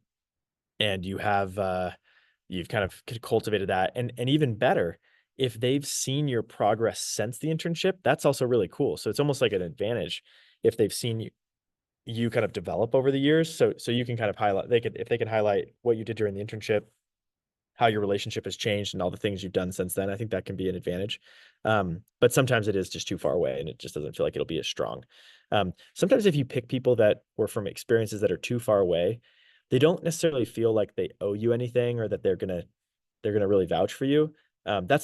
And you've kind of cultivated that, and even better, if they've seen your progress since the internship, that's also really cool. So it's almost like an advantage if they've seen you kind of develop over the years. So you can kind of highlight, if they can highlight what you did during the internship, how your relationship has changed and all the things you've done since then. I think that can be an advantage. But sometimes it is just too far away and it just doesn't feel like it'll be as strong. Sometimes if you pick people that were from experiences that are too far away, they don't necessarily feel like they owe you anything or that they're gonna really vouch for you. I'm not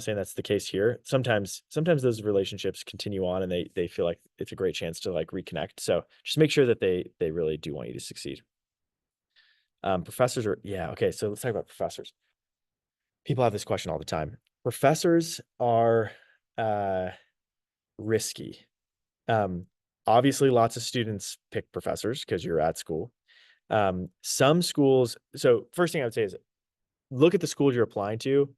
saying that's the case here. Sometimes those relationships continue on and they feel like it's a great chance to like reconnect. So just make sure that they really do want you to succeed. Professors are, yeah, okay. So let's talk about professors. People have this question all the time. Professors are uh, risky. Um, Obviously, lots of students pick professors because you're at school. Some schools, so first thing I would say is look at the schools you're applying to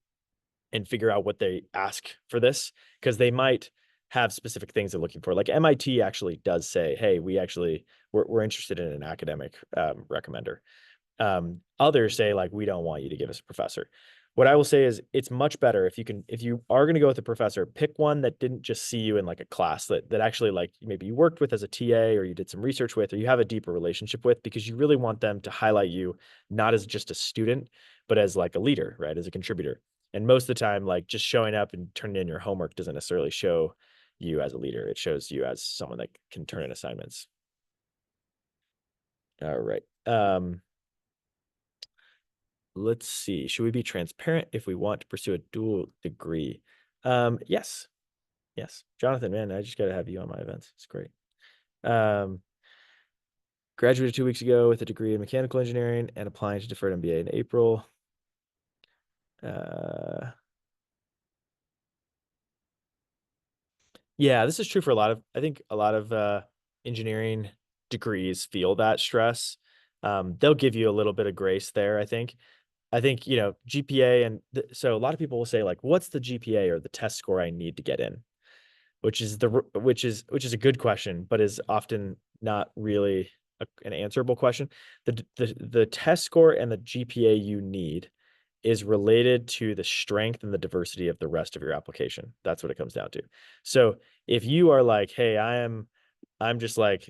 and figure out what they ask for this, because they might have specific things they're looking for. Like MIT actually does say, hey, we're interested in an academic recommender. Others say like, we don't want you to give us a professor. What I will say is it's much better if you are going to go with a professor, pick one that didn't just see you in like a class that actually like maybe you worked with as a TA or you did some research with, or you have a deeper relationship with, because you really want them to highlight you not as just a student, but as like a leader, right? As a contributor. And most of the time, like just showing up and turning in your homework doesn't necessarily show you as a leader. It shows you as someone that can turn in assignments. All right. Let's see. Should we be transparent if we want to pursue a dual degree? Yes. Yes. Jonathan, man, I just got to have you on my events. It's great. Graduated 2 weeks ago with a degree in mechanical engineering and applying to deferred MBA in April. Yeah, this is true for I think a lot of engineering degrees feel that stress. They'll give you a little bit of grace there, I think. GPA so a lot of people will say like, what's the GPA or the test score I need to get in? Which is a good question, but is often not really an answerable question. The test score and the GPA you need is related to the strength and the diversity of the rest of your application. That's what it comes down to. So if you are like, hey, I'm just like,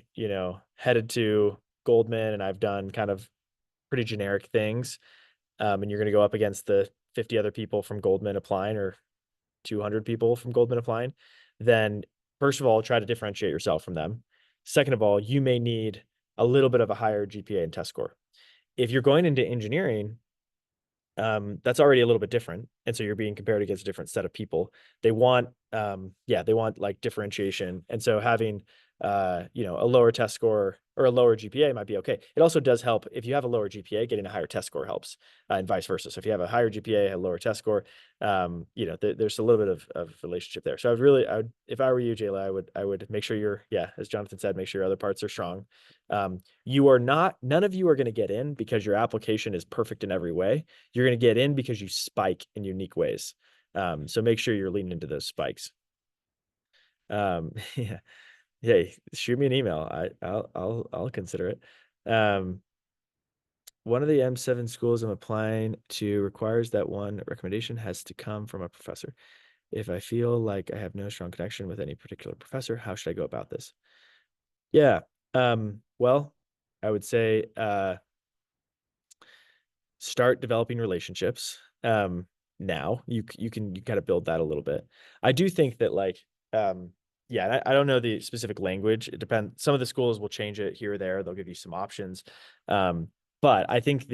headed to Goldman and I've done kind of pretty generic things, and you're going to go up against the 50 other people from Goldman applying or 200 people from Goldman applying, then first of all, try to differentiate yourself from them. Second of all, you may need a little bit of a higher GPA and test score. If you're going into engineering, that's already a little bit different. And so you're being compared against a different set of people. They want, they want like differentiation. And so having, a lower test score or a lower GPA might be okay. It also does help if you have a lower GPA, getting a higher test score helps, and vice versa. So if you have a higher GPA, a lower test score, there's a little bit of relationship there. So if I were you, Jayla, I would make sure as Jonathan said, make sure your other parts are strong. None of you are going to get in because your application is perfect in every way. You're going to get in because you spike in unique ways. So make sure you're leaning into those spikes. Yeah. Hey, shoot me an email. I'll consider it. One of the M7 schools I'm applying to requires that one recommendation has to come from a professor. If I feel like I have no strong connection with any particular professor, how should I go about this? Yeah. Well, I would say start developing relationships. Now you can kind of build that a little bit. I do think that I don't know the specific language. It depends. Some of the schools will change it here or there. They'll give you some options. But I think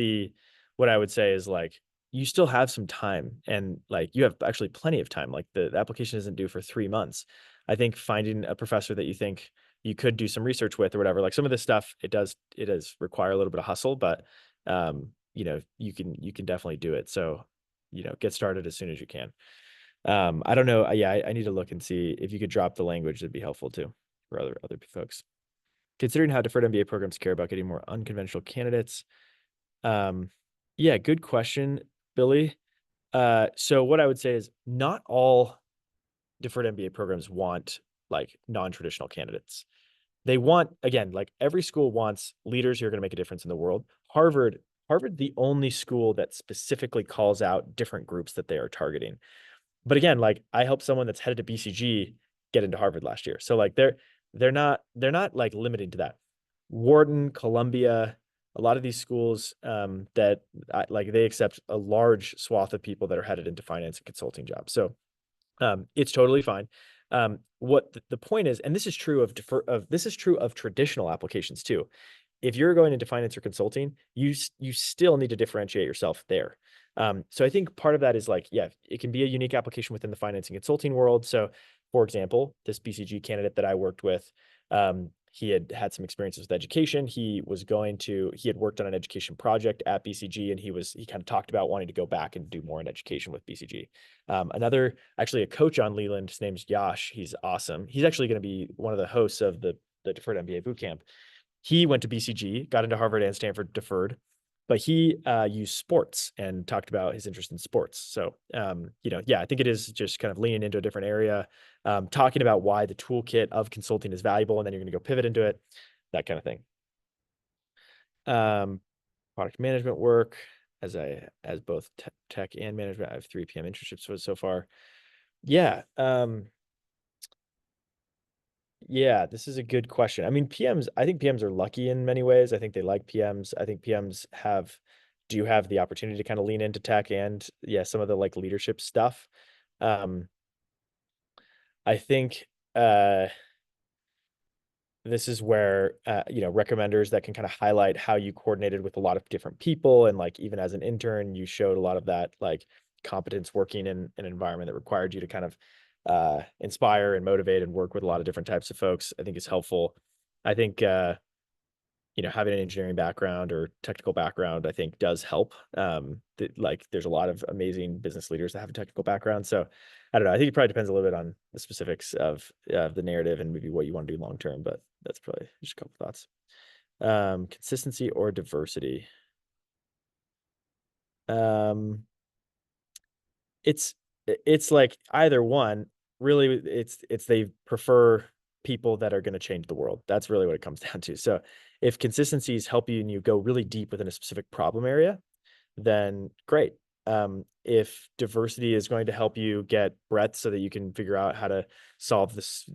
what I would say is like, you still have some time and like you have actually plenty of time. Like the application isn't due for 3 months. I think finding a professor that you think you could do some research with or whatever, like some of this stuff, it does require a little bit of hustle, but you can definitely do it. So, get started as soon as you can. I don't know. Yeah, I need to look and see if you could drop the language. That'd be helpful too for other folks. Considering how deferred MBA programs care about getting more unconventional candidates. Yeah, good question, Billy. So what I would say is not all deferred MBA programs want like non-traditional candidates. They want, again, like every school wants leaders who are going to make a difference in the world. Harvard, the only school that specifically calls out different groups that they are targeting. But again, like I helped someone that's headed to BCG get into Harvard last year. So like they're not like limiting to that. Wharton, Columbia, a lot of these schools that like they accept a large swath of people that are headed into finance and consulting jobs. So it's totally fine. What the point is, and this is true of traditional applications too. If you're going into finance or consulting, you still need to differentiate yourself there. So I think part of that is like, yeah, it can be a unique application within the finance and consulting world. So, for example, this BCG candidate that I worked with, he had some experiences with education. He had worked on an education project at BCG, and he kind of talked about wanting to go back and do more in education with BCG. Actually a coach on Leland, his name's Yash. He's awesome. He's actually going to be one of the hosts of the Deferred MBA bootcamp. He went to BCG, got into Harvard and Stanford deferred, but he used sports and talked about his interest in sports. So, I think it is just kind of leaning into a different area, talking about why the toolkit of consulting is valuable, and then you're going to go pivot into it, that kind of thing. Product management work as both tech and management. I have 3 PM internships so far. Yeah. Yeah, this is a good question. I mean, I think PMs are lucky in many ways. I think they like PMs. I think PMs have do have the opportunity to kind of lean into tech and yeah, some of the like leadership stuff. Um, I think this is where recommenders that can kind of highlight how you coordinated with a lot of different people, and like even as an intern you showed a lot of that like competence working in an environment that required you to kind of inspire and motivate and work with a lot of different types of folks, I think is helpful. I think having an engineering background or technical background, I think does help. Like there's a lot of amazing business leaders that have a technical background. So I don't know. I think it probably depends a little bit on the specifics of the narrative and maybe what you want to do long term, but that's probably just a couple thoughts. Consistency or diversity. Um, it's it's like either one. Really, it's they prefer people that are going to change the world. That's really what it comes down to. So if consistencies help you and you go really deep within a specific problem area, then great. If diversity is going to help you get breadth so that you can figure out how to solve this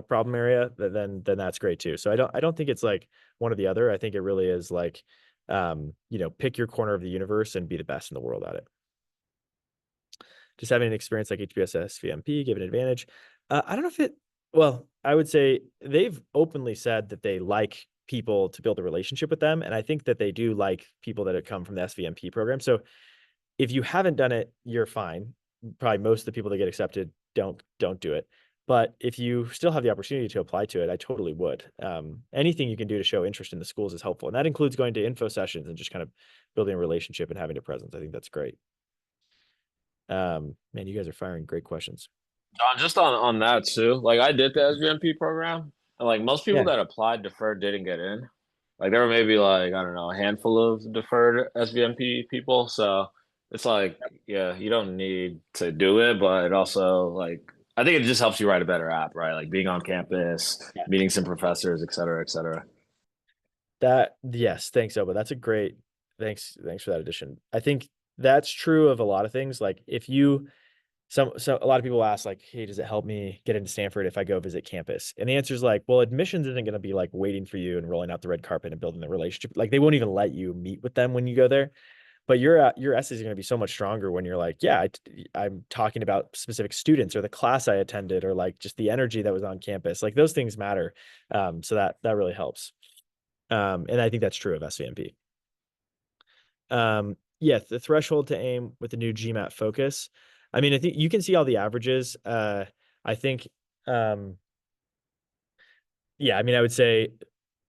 problem area, then that's great too. So I don't think it's like one or the other. I think it really is like pick your corner of the universe and be the best in the world at it. Just having an experience like HBS SVMP give an advantage. I don't know if it, well, I would say they've openly said that they like people to build a relationship with them. And I think that they do like people that have come from the SVMP program. So if you haven't done it, you're fine. Probably most of the people that get accepted don't do it. But if you still have the opportunity to apply to it, I totally would. Anything you can do to show interest in the schools is helpful. And that includes going to info sessions and just kind of building a relationship and having a presence. I think that's great. Man, you guys are firing great questions. John, just on that too. Like I did the SVMP program, and like most people Yeah, that applied deferred didn't get in. Like there were maybe like I don't know a handful of deferred SVMP people. So it's like yeah, you don't need to do it, but it also like I think it just helps you write a better app, right? Like being on campus, yeah. meeting some professors, et cetera, et cetera. That yes, thanks, Oba. That's a great thanks for that addition. I think that's true of a lot of things. Like if you so a lot of people ask like, hey, does it help me get into Stanford if I go visit campus? And the answer is like, well, admissions isn't going to be like waiting for you and rolling out the red carpet and building the relationship. Like they won't even let you meet with them when you go there. But your essays are going to be so much stronger when you're like, yeah, I'm talking about specific students or the class I attended or like just the energy that was on campus. Like those things matter. So that really helps. And I think that's true of SVMP. Yeah, the threshold to aim with the new GMAT focus. I mean, I think you can see all the averages. I think, yeah, I mean, I would say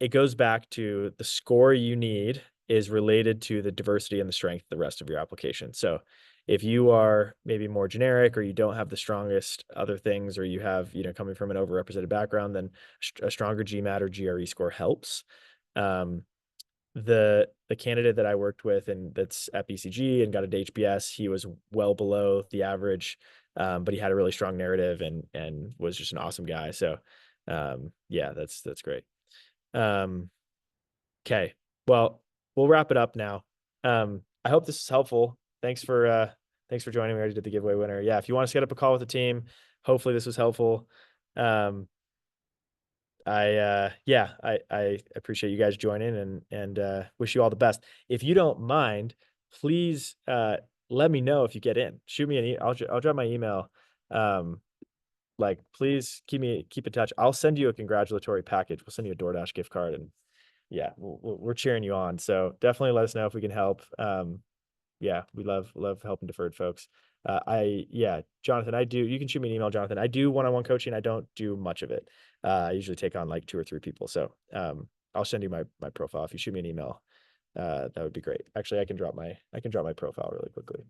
it goes back to the score you need is related to the diversity and the strength of the rest of your application. So if you are maybe more generic or you don't have the strongest other things, or you have, coming from an overrepresented background, then a stronger GMAT or GRE score helps. Um, the candidate that I worked with and that's at BCG and got into HBS, he was well below the average, but he had a really strong narrative and was just an awesome guy. So yeah, that's great. Um, okay, well, we'll wrap it up now. I hope this is helpful. Thanks for joining me. I already did the giveaway winner. Yeah, if you want to set up a call with the team, hopefully this was helpful. I appreciate you guys joining and wish you all the best. If you don't mind, please let me know if you get in. Shoot me an email. I'll drop my email. Um, like please keep in touch. I'll send you a congratulatory package. We'll send you a DoorDash gift card, and yeah, we're cheering you on. So definitely let us know if we can help. Yeah, we love helping deferred folks. Yeah, Jonathan, you can shoot me an email, Jonathan. I do one-on-one coaching. I don't do much of it. I usually take on like 2 or 3 people. So I'll send you my profile. If you shoot me an email, that would be great. Actually, I can drop my profile really quickly.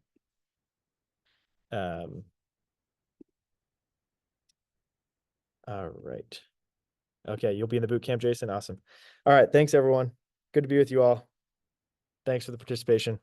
All right. Okay, you'll be in the boot camp, Jason. Awesome. All right, thanks everyone. Good to be with you all. Thanks for the participation.